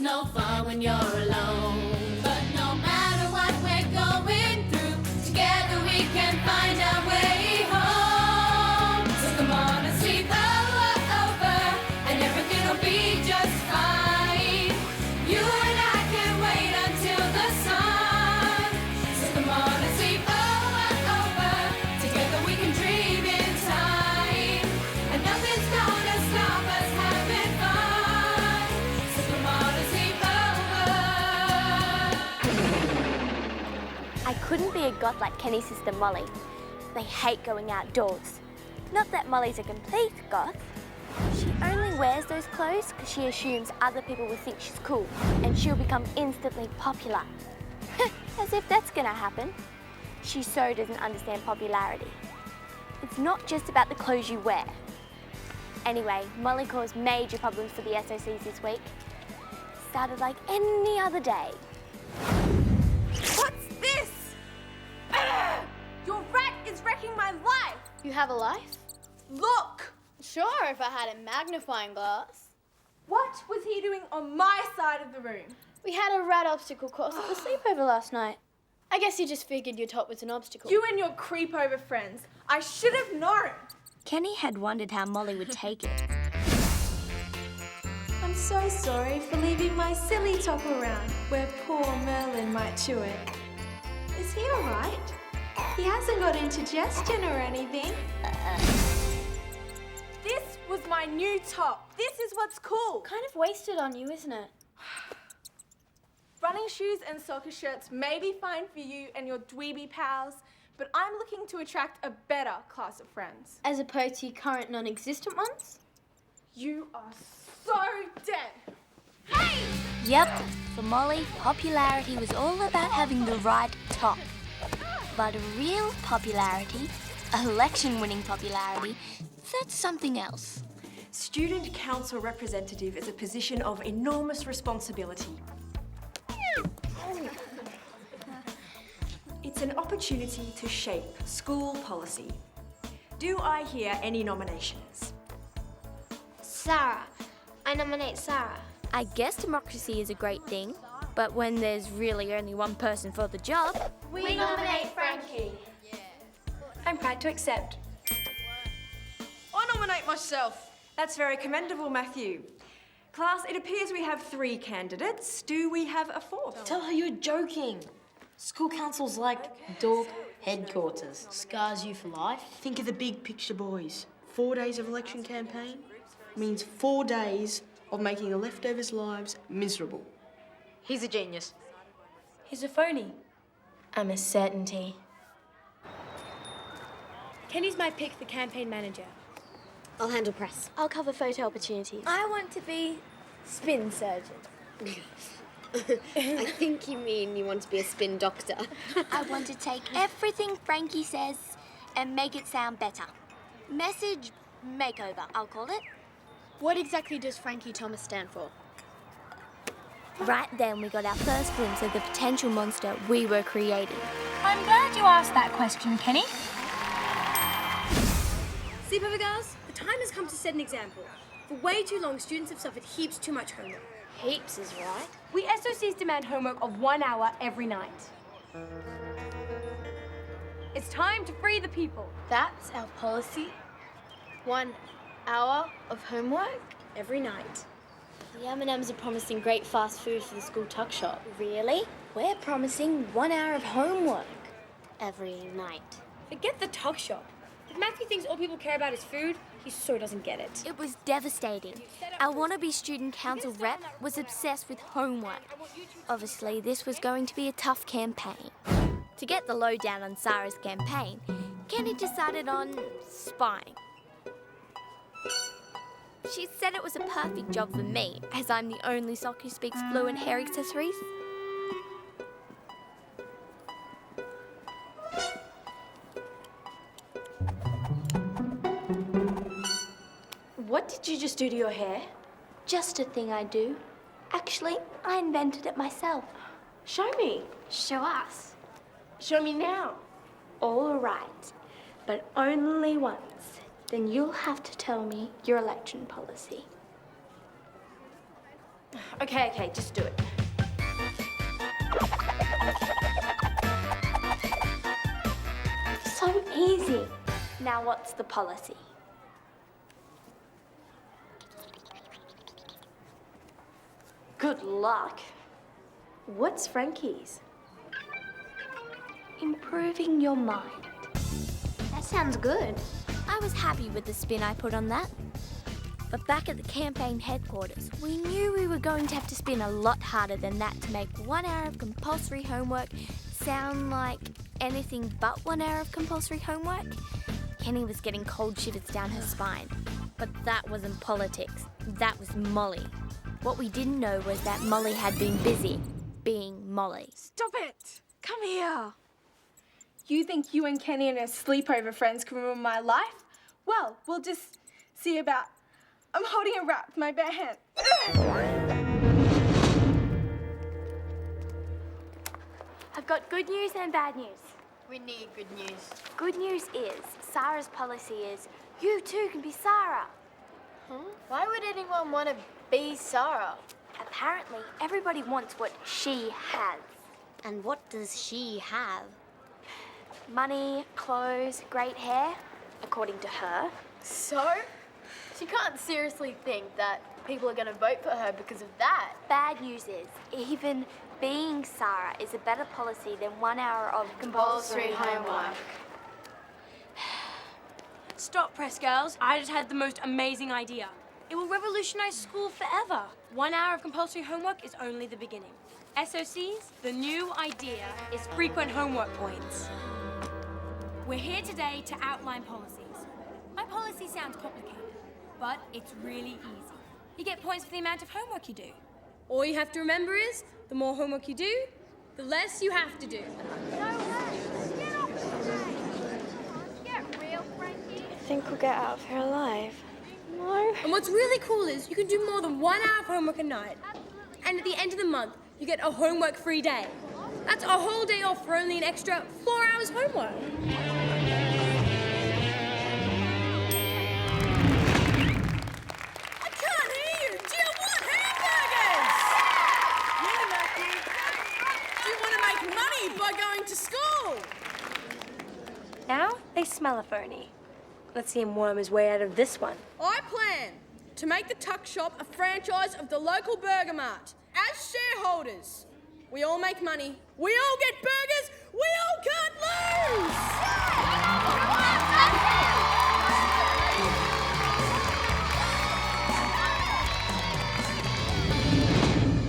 no fun when you're alone. But no matter what we're going through, together we can find our way home. So come on and sleep over, and everything will be just fine. You and I can wait until the sun. So come on and sleep over, together we can dream in time. And nothing's gonna stop us having fun. So come on and sleep over. I couldn't be a goth like Kenny's sister Molly. They hate going outdoors. Not that Molly's a complete goth. She only wears those clothes because she assumes other people will think she's cool and she'll become instantly popular. As if that's gonna happen. She so doesn't understand popularity. It's not just about the clothes you wear. Anyway, Molly caused major problems for the SOCs this week. Started like any other day. What's this? Your rat is wrecking my life! You have a life? Look! Sure, if I had a magnifying glass. What was he doing on my side of the room? We had a rat obstacle course at the sleepover last night. I guess you just figured your top was an obstacle. You and your creepover friends. I should have known. Kenny had wondered how Molly would take it. I'm so sorry for leaving my silly top around where poor Merlin might chew it. Is he all right? He hasn't got indigestion or anything. This was my new top. This is what's cool. Kind of wasted on you, isn't it? Running shoes and soccer shirts may be fine for you and your dweeby pals, but I'm looking to attract a better class of friends. As opposed to your current non-existent ones? You are so dead. Hey! Yep, for Molly, popularity was all about having the right top. But real popularity, election-winning popularity, that's something else. Student council representative is a position of enormous responsibility. It's an opportunity to shape school policy. Do I hear any nominations? Sara. I nominate Sara. I guess democracy is a great thing, but when there's really only one person for the job... We nominate Frankie. I'm proud to accept. I nominate myself. That's very commendable, Matthew. Class, it appears we have 3 candidates. Do we have a 4th? Tell her you're joking. School council's like dog headquarters. Scars you for life. Think of the big picture, boys. 4 days of election campaign means 4 days of making the leftovers' lives miserable. He's a genius. He's a phony. I'm a certainty. Kenny's my pick for campaign manager. I'll handle press. I'll cover photo opportunities. I want to be spin surgeon. I think you mean you want to be a spin doctor. I want to take everything Frankie says and make it sound better. Message makeover, I'll call it. What exactly does Frankie Thomas stand for? Right then, we got our first glimpse of the potential monster we were creating. I'm glad you asked that question, Kenny. Sleepover girls, the time has come to set an example. For way too long, students have suffered heaps too much homework. Heaps is right. We SOCs demand homework of 1 hour every night. It's time to free the people. That's our policy? 1 hour of homework every night. The M&Ms are promising great fast food for the school tuck shop. Really? We're promising 1 hour of homework. Every night. Forget the tuck shop. If Matthew thinks all people care about is food, he so doesn't get it. It was devastating. Our wannabe student council rep was obsessed with homework. Obviously, this was going to be a tough campaign. To get the lowdown on Sara's campaign, Kenny decided on spying. She said it was a perfect job for me, as I'm the only sock who speaks fluent hair accessories. What did you just do to your hair? Just a thing I do. Actually, I invented it myself. Show me. Show us. Show me now. All right, but only once. Then you'll have to tell me your election policy. Okay, just do it. So easy. Now what's the policy? Good luck. What's Frankie's? Improving your mind. That sounds good. I was happy with the spin I put on that. But back at the campaign headquarters, we knew we were going to have to spin a lot harder than that to make 1 hour of compulsory homework sound like anything but 1 hour of compulsory homework. Kenny was getting cold shivers down her spine. But that wasn't politics. That was Molly. What we didn't know was that Molly had been busy being Molly. Stop it! Come here. You think you and Kenny and her sleepover friends can ruin my life? Well, we'll just see about... I'm holding a wrap with my bare hand. I've got good news and bad news. We need good news. Good news is, Sara's policy is, you too can be Sara. Why would anyone want to be Sara? Apparently, everybody wants what she has. And what does she have? Money, clothes, great hair, according to her. So? She can't seriously think that people are going to vote for her because of that. Bad news is, even being Sara is a better policy than 1 hour of compulsory homework. Stop, press girls. I just had the most amazing idea. It will revolutionize school forever. 1 hour of compulsory homework is only the beginning. SOCs, the new idea is frequent homework points. We're here today to outline policies. My policy sounds complicated, but it's really easy. You get points for the amount of homework you do. All you have to remember is, the more homework you do, the less you have to do. I think we'll get out of here alive. No. And what's really cool is you can do more than 1 hour of homework a night. And at the end of the month, you get a homework-free day. That's a whole day off for only an extra 4 hours homework. I can't hear you. Do you want hamburgers? Yeah, Matthew. Do you want to make money by going to school? Now they smell a phony. Let's see him worm his way out of this one. I plan to make the tuck shop a franchise of the local burger mart. As shareholders, we all make money, we all get burgers, we all can't lose!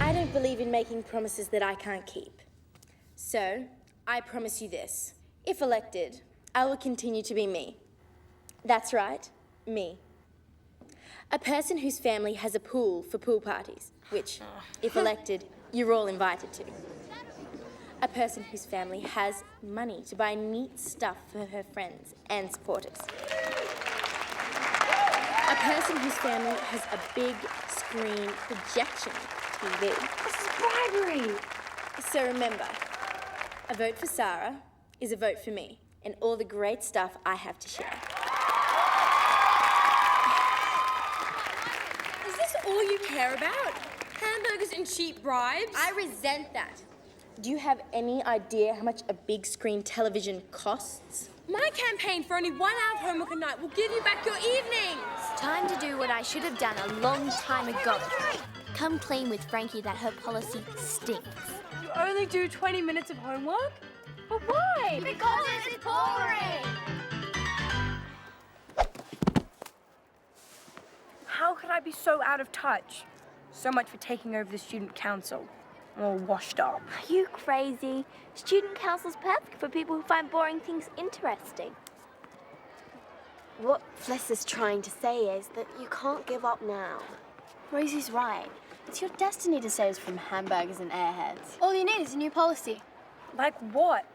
I don't believe in making promises that I can't keep. So, I promise you this. If elected, I will continue to be me. That's right, me. A person whose family has a pool for pool parties, which, if elected, you're all invited to. A person whose family has money to buy neat stuff for her friends and supporters. A person whose family has a big screen projection TV. This is bribery. So remember, a vote for Sara is a vote for me and all the great stuff I have to share. Is this all you care about? Hamburgers and cheap bribes? I resent that. Do you have any idea how much a big screen television costs? My campaign for only 1 hour of homework a night will give you back your evenings. Time to do what I should have done a long time ago. Come clean with Frankie that her policy stinks. You only do 20 minutes of homework? But why? Because it's boring! How could I be so out of touch? So much for taking over the student council. I'm all washed up. Are you crazy? Student council's perfect for people who find boring things interesting. What Fliss is trying to say is that you can't give up now. Rosie's right. It's your destiny to save us from hamburgers and airheads. All you need is a new policy. Like what?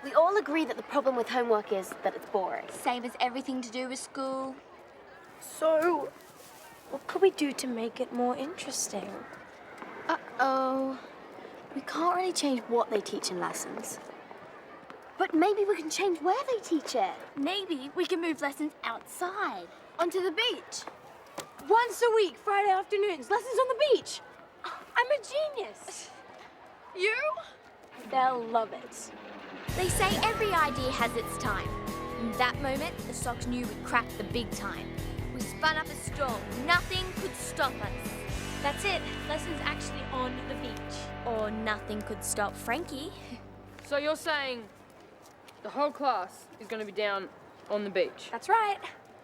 We all agree that the problem with homework is that it's boring. Same as everything to do with school. So, what could we do to make it more interesting? Uh-oh. We can't really change what they teach in lessons. But maybe we can change where they teach it. Maybe we can move lessons outside. Onto the beach. 1 Once a week, Friday afternoons, lessons on the beach. I'm a genius. You? They'll love it. They say every idea has its time. In that moment, the Sox knew we'd cracked the big time. We spun up a storm. Nothing could stop us. That's it. Lessons actually on the beach. Or nothing could stop Frankie. So you're saying the whole class is going to be down on the beach? That's right.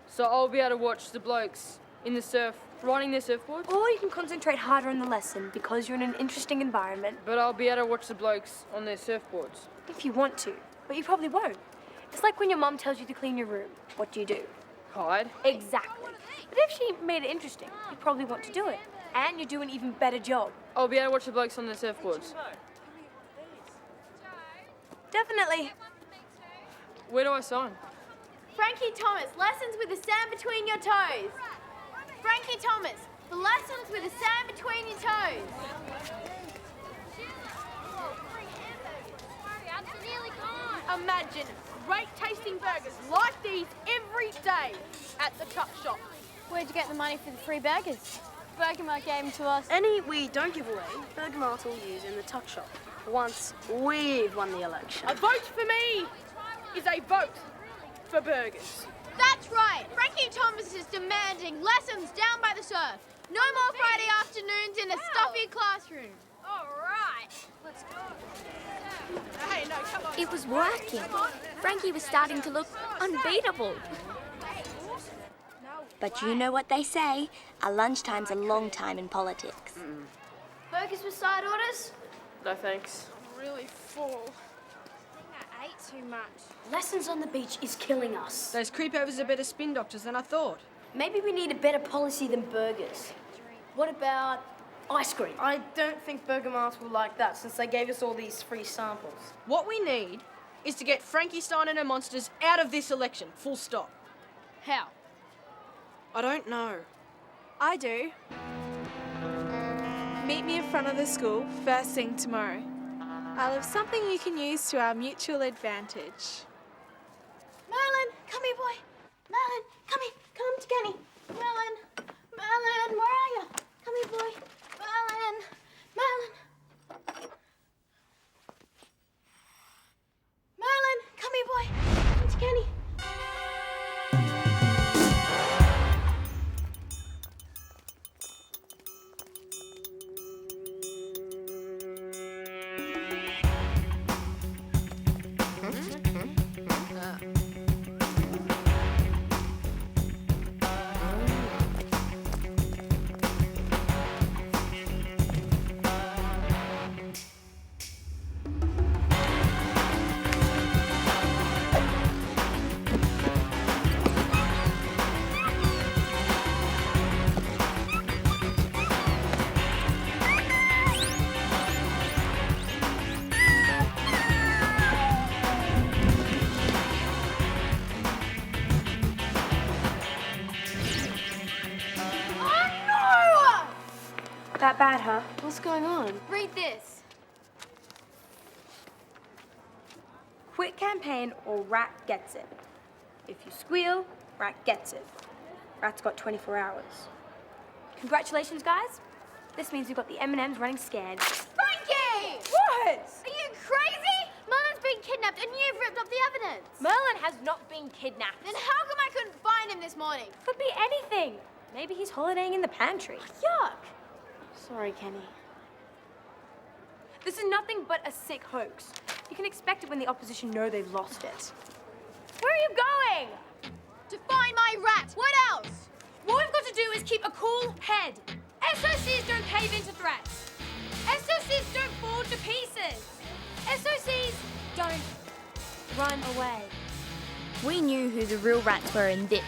So I'll be able to watch the blokes in the surf riding their surfboards? Or you can concentrate harder on the lesson because you're in an interesting environment. But I'll be able to watch the blokes on their surfboards. If you want to, but you probably won't. It's like when your mum tells you to clean your room. What do? Hide? Exactly. But if she made it interesting, you probably want to do it. And you do an even better job. I'll be able to watch the blokes on their surfboards. Definitely. Where do I sign? Frankie Thomas, lessons with the sand between your toes. Frankie Thomas, the lessons with the sand between your toes. Imagine great tasting burgers like these every day at the tuck shop. Where'd you get the money for the free burgers? Bergamot gave them to us. Any we don't give away, Bergamot will use in the tuck shop once we've won the election. A vote for me is a vote for burgers. That's right. Frankie Thomas is demanding lessons down by the surf. No more Friday afternoons in a stuffy classroom. All right. Let's go. Hey, no, come on. It was working. Frankie was starting to look unbeatable. But you know what they say, a lunchtime's a long time in politics. Burgers with side orders? No thanks. I'm really full. I ate too much. Lessons on the beach is killing us. Those creepovers are better spin doctors than I thought. Maybe we need a better policy than burgers. What about ice cream? I don't think Bergamot will like that since they gave us all these free samples. What we need is to get Frankie Stein and her monsters out of this election, full stop. How? I don't know. I do. Meet me in front of the school first thing tomorrow. I'll have something you can use to our mutual advantage. Merlin, come here, boy. Merlin, come here. Come to Kenny. Merlin, Merlin, where are you? Come here, boy. Merlin, Merlin. Merlin, come here, boy. Come to Kenny. That bad, huh? What's going on? Read this. Quit campaign or Rat gets it. If you squeal, Rat gets it. Rat's got 24 hours. Congratulations, guys. This means we've got the M&Ms running scared. Frankie! What? Are you crazy? Merlin's been kidnapped and you've ripped up the evidence. Merlin has not been kidnapped. Then how come I couldn't find him this morning? Could be anything. Maybe he's holidaying in the pantry. Yuck. Sorry, Kenny. This is nothing but a sick hoax. You can expect it when the opposition know they've lost it. Where are you going? To find my rat. What else? What we've got to do is keep a cool head. SOCs don't cave into threats. SOCs don't fall to pieces. SOCs don't run away. We knew who the real rats were in this,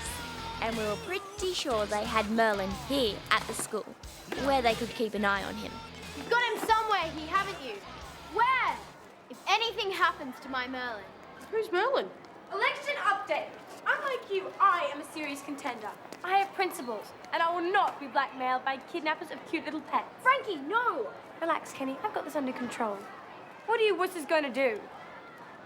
and we were pretty sure they had Merlin here at the school, where they could keep an eye on him. You've got him somewhere here, haven't you? Where? If anything happens to my Merlin. Who's Merlin? Election update. Unlike you, I am a serious contender. I have principles, and I will not be blackmailed by kidnappers of cute little pets. Frankie, no! Relax, Kenny. I've got this under control. What are you wusses going to do?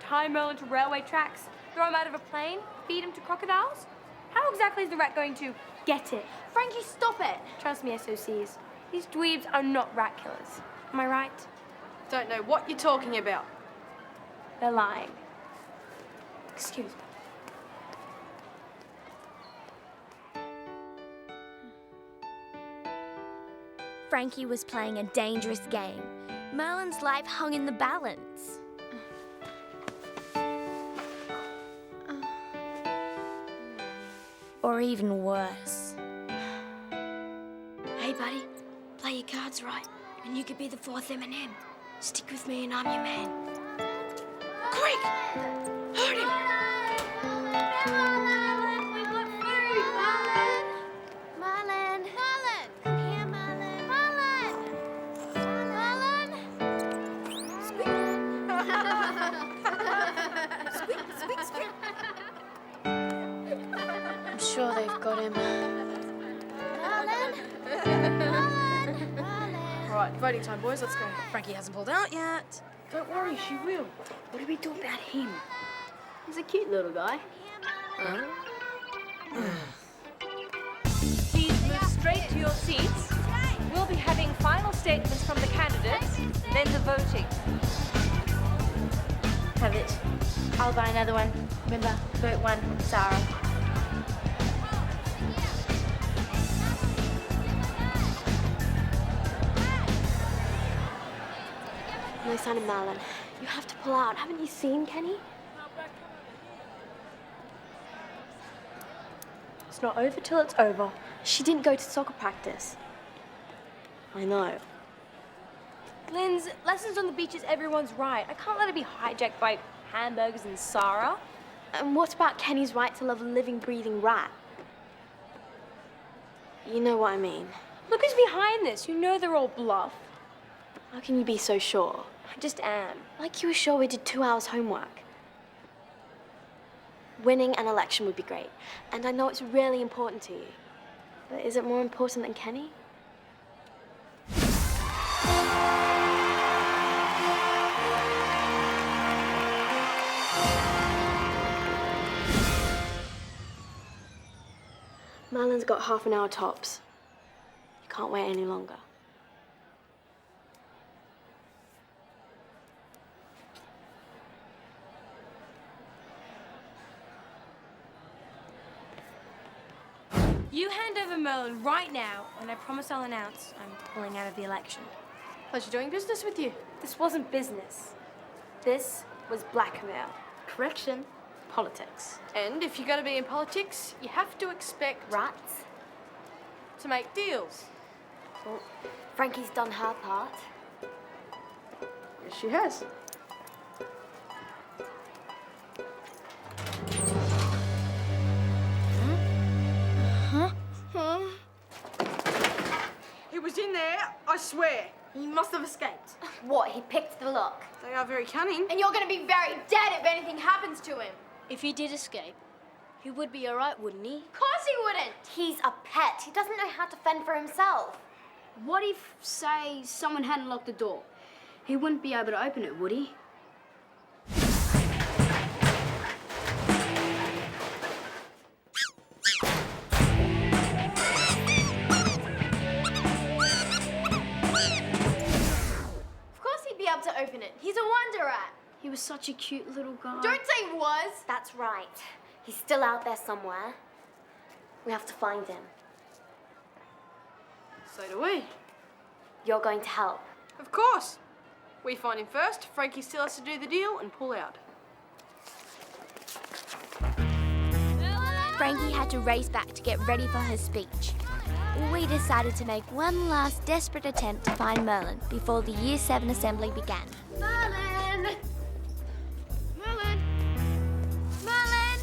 Tie Merlin to railway tracks? Throw him out of a plane? Feed him to crocodiles? How exactly is the rat going to Get it. Frankie, stop it! Trust me, SOCs. These dweebs are not rat killers. Am I right? Don't know what you're talking about. They're lying. Excuse me. Frankie was playing a dangerous game. Merlin's life hung in the balance. Or even worse. Hey, buddy, play your cards right, and you could be the fourth M&M. Stick with me and I'm your man. Quick! Hurt him! We got food, Marlin! Marlin! Marlin! Come here, Marlin! Marlin! Marlin! Squeak, squeak, squeak. I'm sure they've got him. Marlin! All right, voting time, boys. Let's go. Frankie hasn't pulled out yet. Don't worry, she will. What do we do about him? He's a cute little guy. Please move straight to your seats. We'll be having final statements from the candidates, then the voting. Have it. I'll buy another one. Remember, vote 1, Sara. No sign of Marlin. You have to pull out. Haven't you seen Kenny? It's not over till it's over. She didn't go to soccer practice. I know. Lyndz, lessons on the beach is everyone's right. I can't let it be hijacked by hamburgers and Sara. And what about Kenny's right to love a living, breathing rat? You know what I mean. Look who's behind this. You know they're all bluff. How can you be so sure? I just am. Like you were sure we did 2 hours homework. Winning an election would be great. And I know it's really important to you. But is it more important than Kenny? Marlin's got half an hour tops. You can't wait any longer. You hand over Merlin right now, and I promise I'll announce I'm pulling out of the election. Pleasure doing business with you. This wasn't business. This was blackmail. Correction. Politics. And if you're going to be in politics, you have to expect Rats? to make deals. Well, Frankie's done her part. Yes, she has. He was in there, I swear. He must have escaped. What, he picked the lock? They are very cunning. And you're gonna be very dead if anything happens to him. If he did escape, he would be all right, wouldn't he? Of course he wouldn't. He's a pet. He doesn't know how to fend for himself. What if, say, someone hadn't locked the door? He wouldn't be able to open it, would he? Of course he'd be able to open it. He's a wonder rat. He was such a cute little guy. Don't say was. That's right. He's still out there somewhere. We have to find him. So do we. You're going to help. Of course. We find him first, Frankie still has to do the deal and pull out. Frankie had to race back to get ready for her speech. We decided to make one last desperate attempt to find Merlin before the Year 7 assembly began. Merlin! Merlin! Merlin!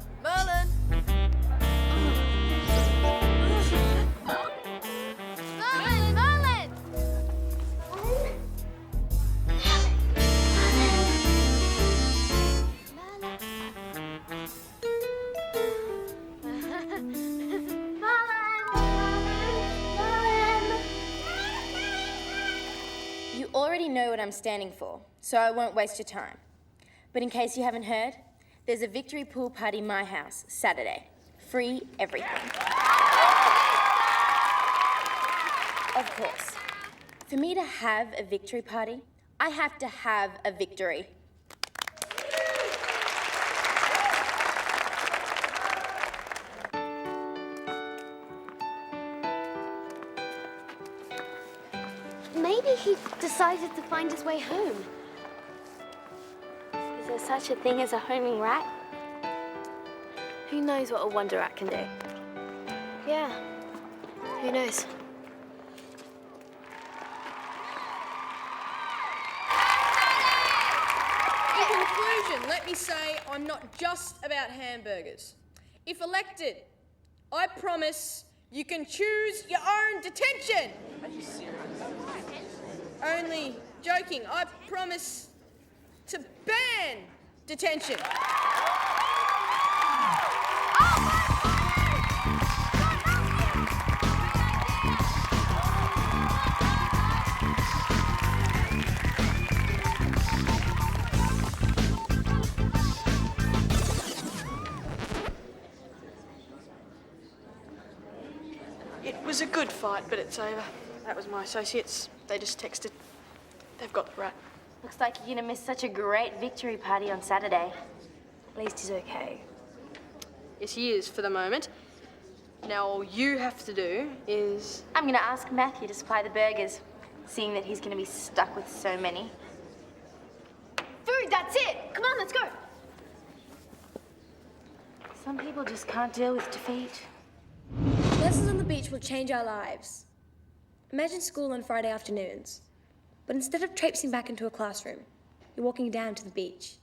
Merlin! Merlin! Merlin! You already know what I'm standing for, so I won't waste your time. But in case you haven't heard, there's a victory pool party in my house, Saturday. free everything. Of course, for me to have a victory party, I have to have a victory. Maybe he decided to find his way home. Is there such a thing as a homing rat? Who knows what a wonder rat can do? Yeah, who knows? In conclusion, let me say I'm not just about hamburgers. If elected, I promise you can choose your own detention. Are you serious? Only joking. I promise to ban detention. It was a good fight, but it's over. That was my associates. They just texted. They've got the rat. Looks like you're gonna miss such a great victory party on Saturday. At least he's okay. Yes, he is for the moment. Now all you have to do is... I'm gonna ask Matthew to supply the burgers, seeing that he's gonna be stuck with so many. Food, that's it! Come on, let's go! Some people just can't deal with defeat. Lessons on the beach will change our lives. Imagine school on Friday afternoons, but instead of traipsing back into a classroom, you're walking down to the beach.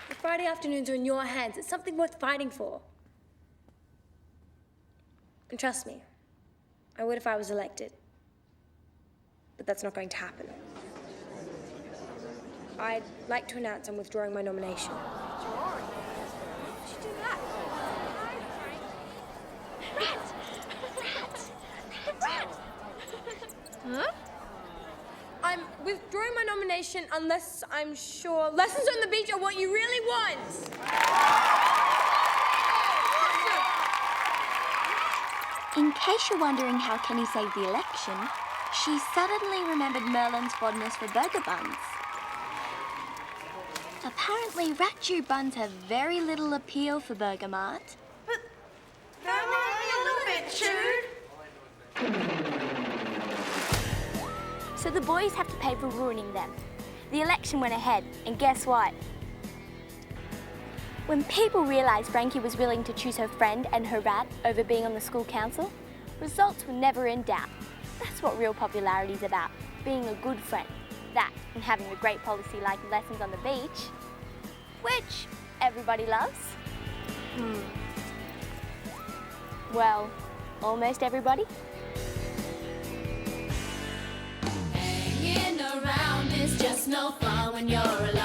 The Friday afternoons are in your hands. It's something worth fighting for. And trust me, I would if I was elected. But that's not going to happen. I'd like to announce I'm withdrawing my nomination. Huh? I'm withdrawing my nomination unless I'm sure lessons on the beach are what you really want. In case you're wondering how Kenny saved the election, she suddenly remembered Merlin's fondness for burger buns. Apparently, rat chew buns have very little appeal for Burger Mart. But they're only a little bit chewed. So the boys have to pay for ruining them. The election went ahead, and guess what? When people realised Frankie was willing to choose her friend and her rat over being on the school council, results were never in doubt. That's what real popularity is about, being a good friend. That and having a great policy like lessons on the beach, which everybody loves. Well, almost everybody. Hanging around is just no fun when you're alone.